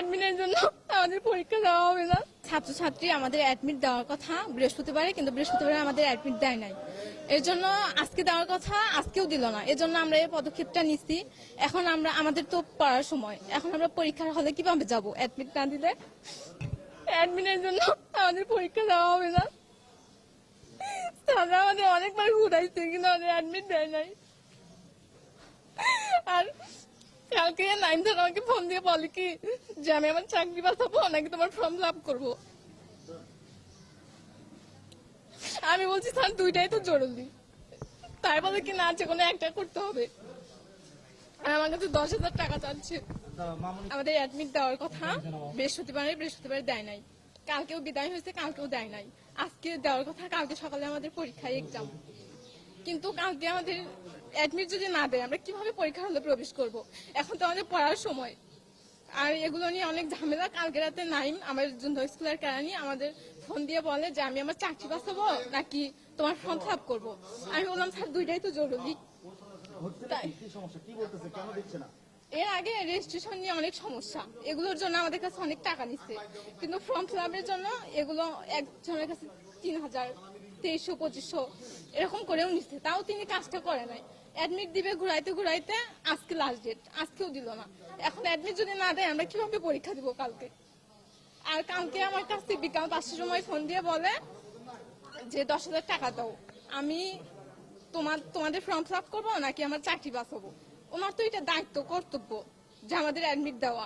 অ্যাডমিটের জন্য আমাদের পরীক্ষা দেওয়া হবে না। ছাত্রছাত্রী আমাদের অ্যাডমিট দেওয়ার কথা বৃহস্পতিবারে, কিন্তু বৃহস্পতিবারে আমাদের অ্যাডমিট দেয় নাই। এর জন্য আজকে দেওয়ার কথা আজকেও দিল না। এর জন্য আমরা এই পদক্ষেপটা নিচ্ছি। এখন আমাদের তো পড়ার সময়, এখন আমরা পরীক্ষার হলে কিভাবে যাব? অ্যাডমিট না দিলে অ্যাডমিটের জন্য আমাদের পরীক্ষা দেওয়া হবে না। তারা আমাদের অনেকবার ঘুরাইছে, কিন্তু আমাদের অ্যাডমিট দেয় নাই। আর কালকে নাইন স্যার আমাকে ফোন দিয়ে বলে কি যে আমি আমার চাকরি বাঁচাবো নাকি তোমার ফর্ম ফিল আপ করবো। আমি বলছি স্যার দুইটাই তো জরুরি। তাই বলে কি না, যে কোনো একটা করতে হবে। আর আমার কাছে 10,000 টাকা চাচ্ছে। আমাদের অ্যাডমিট দেওয়ার কথা বৃহস্পতিবারে দেয় নাই। কালকেও বিদায় হয়েছে, কালকেও দেয় নাই। আজকে দেওয়ার কথা, কালকে সকালে আমাদের পরীক্ষায় এক্সাম। কিন্তু কালকে আমাদের অ্যাডমিট যদি না দেয় আমরা কিভাবে পরীক্ষা হলে প্রবেশ করব? এখন তো আমাদের পড়ার সময়। আর এগুলো নিয়ে অনেক ঝামেলা। কালকে রাতে নাইম আমার স্কুলের কেরানি আমাদের ফোন দিয়ে বলে যে আমি আমার চাকরি বাঁচাবো নাকি তোমার ফর্ম ফিল আপ করবো। আমি বললাম স্যার দুইটাই তো জরুরি। এর আগে রেজিস্ট্রেশন নিয়ে অনেক সমস্যা, এগুলোর জন্য আমাদের কাছে অনেক টাকা নিচ্ছে। কিন্তু ফর্ম ফিল আপের জন্য এগুলো একজনের কাছে 3,000, 2300, 2500 এরকম করেও নিচ্ছে, তাও তিনি কাজটা করে নাই। অ্যাডমিট দিবে ঘুরাইতে ঘুরাইতে আজকে লাস্ট ডেট, আজকেও দিল না। এখন অ্যাডমিট যদি না দেয় আমরা কিভাবে পরীক্ষা দিব কালকে? আর কালকে আমার কাছে বিকাল 5টার সময় ফোন দিয়ে বলে যে 10,000 টাকা দাও, আমি তোমাদের ফর্ম ফিল আপ করবো নাকি আমার চাকরি বাঁচাবো। ওনার তো এটা দায়িত্ব, কর্তব্য যে আমাদের অ্যাডমিট দেওয়া।